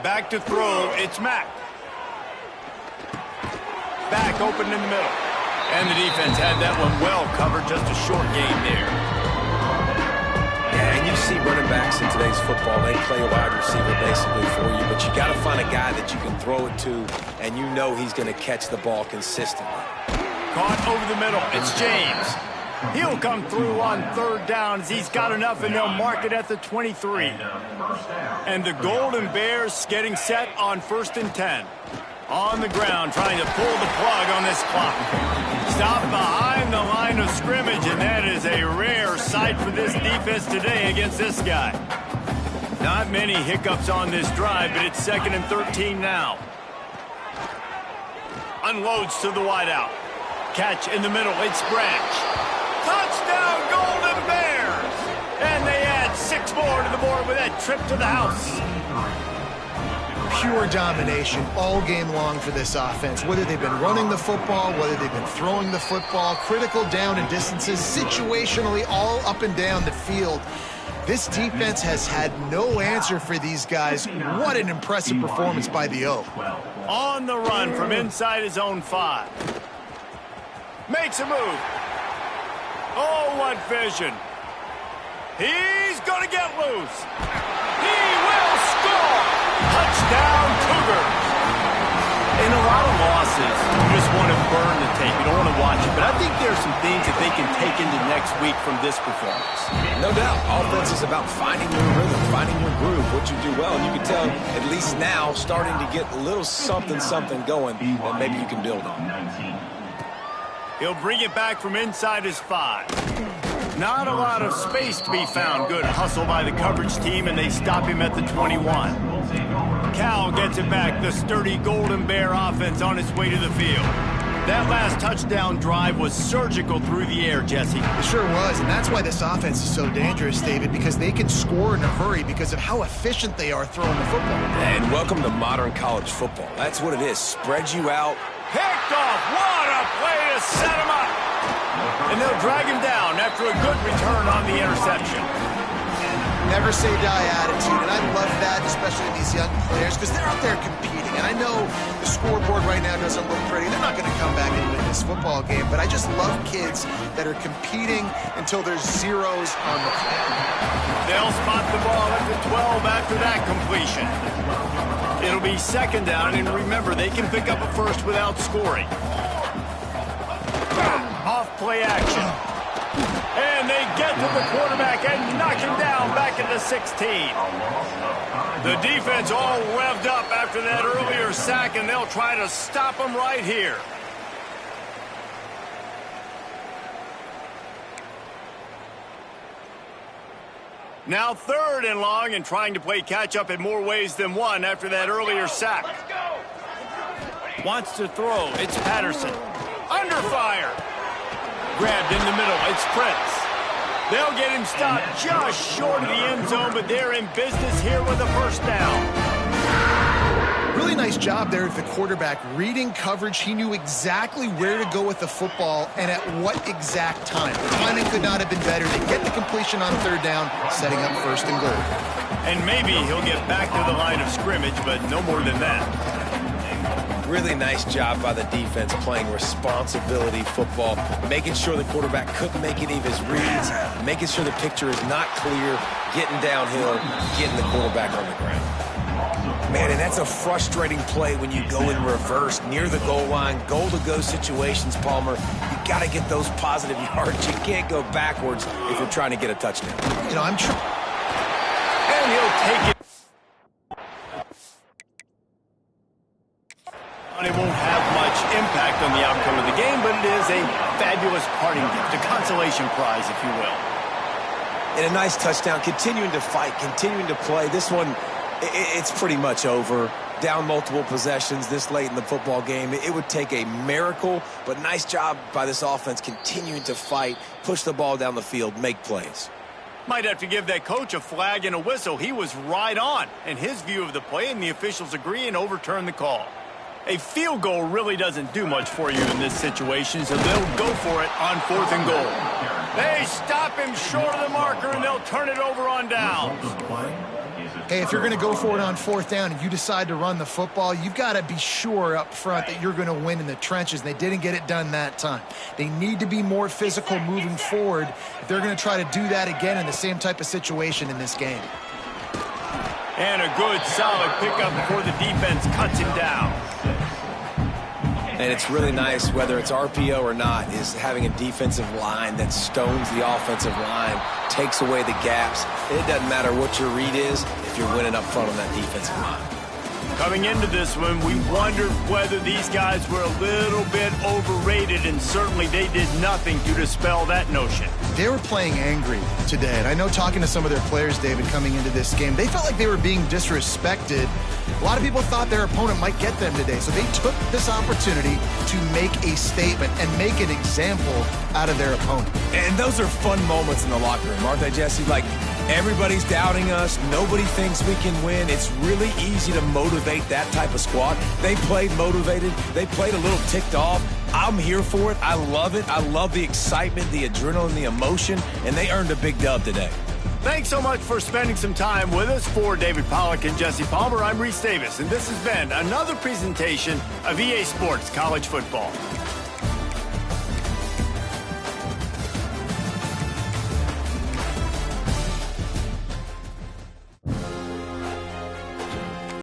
Back to throw, it's Mack. Back open in the middle. And the defense had that one well covered, just a short game there. Yeah, and you see running backs in today's football, they play a wide receiver basically for you, but you got to find a guy that you can throw it to, and you know he's going to catch the ball consistently. Caught over the middle, it's James. He'll come through on third down as he's got enough, and they'll mark it at the 23. And the Golden Bears getting set on 1st and 10. On the ground, trying to pull the plug on this clock. Stopped behind the line of scrimmage, and that is a rare sight for this defense today against this guy. Not many hiccups on this drive, but it's 2nd and 13 now. Unloads to the wideout. Catch in the middle, it's Branch. Touchdown, Golden Bears! And they add 6 more to the board with that trip to the house. Pure domination all game long for this offense. Whether they've been running the football, whether they've been throwing the football, critical down and distances, situationally all up and down the field. This defense has had no answer for these guys. What an impressive performance by the O. On the run from inside his own 5. Makes a move. Oh, what vision. He's going to get loose. He will score. Touchdown, Cougars. In a lot of losses, you just want to burn the tape. You don't want to watch it. But I think there's some things that they can take into next week from this performance. No doubt. Offense is about finding your rhythm, finding your groove, what you do well. And you can tell, at least now, starting to get a little something going that maybe you can build on. He'll bring it back from inside his 5. Not a lot of space to be found. Good hustle by the coverage team, and they stop him at the 21. Cal gets it back. The sturdy Golden Bear offense on its way to the field. That last touchdown drive was surgical through the air, Jesse. It sure was, and that's why this offense is so dangerous, David, because they can score in a hurry because of how efficient they are throwing the football. And welcome to modern college football. That's what it is. Spread you out. Picked off. What a play to set him up. And they'll drag him down after a good return on the interception. Never say die attitude, and I love that, especially in these young players, because they're out there competing. And I know the scoreboard right now doesn't look pretty. They're not going to come back and win this football game, but I just love kids that are competing until there's zeros on the field. They'll spot the ball at the 12 after that completion. It'll be 2nd down, and remember, they can pick up a first without scoring. Off play action. And they get to the quarterback and knock him down back at the 16. The defense all revved up after that earlier sack, and they'll try to stop him right here. Now 3rd and long, and trying to play catch-up in more ways than one after that earlier sack. Wants to throw. It's Patterson. Under fire. Grabbed in the middle. It's Prince. They'll get him stopped just short of the end zone, but they're in business here with a 1st down. Really nice job there at the quarterback. Reading coverage, he knew exactly where to go with the football and at what exact time. The timing could not have been better to get the completion on 3rd down, setting up 1st and goal. And maybe he'll get back to the line of scrimmage, but no more than that. Really nice job by the defense playing responsibility football, making sure the quarterback couldn't make any of his reads, making sure the picture is not clear, getting downhill, getting the quarterback on the ground. Man, and that's a frustrating play when you go in reverse near the goal line, goal-to-go situations, Palmer. You got to get those positive yards. You can't go backwards if you're trying to get a touchdown. You know, I'm trying. And he'll take it. It won't have much impact on the outcome of the game, but it is a fabulous parting gift, a consolation prize, if you will. And a nice touchdown, continuing to fight, continuing to play. This one, it's pretty much over. Down multiple possessions this late in the football game. It would take a miracle, but nice job by this offense continuing to fight, push the ball down the field, make plays. Might have to give that coach a flag and a whistle. He was right on in his view of the play, and the officials agree and overturn the call. A field goal really doesn't do much for you in this situation, so they'll go for it on 4th and goal. They stop him short of the marker, and they'll turn it over on downs. Hey, if you're going to go for it on 4th down and you decide to run the football, you've got to be sure up front that you're going to win in the trenches. They didn't get it done that time. They need to be more physical moving forward if they're going to try to do that again in the same type of situation in this game. And a good, solid pickup before the defense cuts him down. And it's really nice, whether it's RPO or not, is having a defensive line that stones the offensive line, takes away the gaps. It doesn't matter what your read is if you're winning up front on that defensive line. Coming into this one, we wondered whether these guys were a little bit overrated, and certainly they did nothing to dispel that notion. They were playing angry today, and I know talking to some of their players, David, coming into this game, they felt like they were being disrespected. A lot of people thought their opponent might get them today, so they took this opportunity to make a statement and make an example out of their opponent. And those are fun moments in the locker room, aren't they, Jesse? Like, everybody's doubting us. Nobody thinks we can win. It's really easy to motivate that type of squad. They played motivated. They played a little ticked off. I'm here for it. I love it. I love the excitement, the adrenaline, the emotion, and they earned a big dub today. Thanks so much for spending some time with us. For David Pollack and Jesse Palmer, I'm Reese Davis, and this has been another presentation of EA Sports College Football.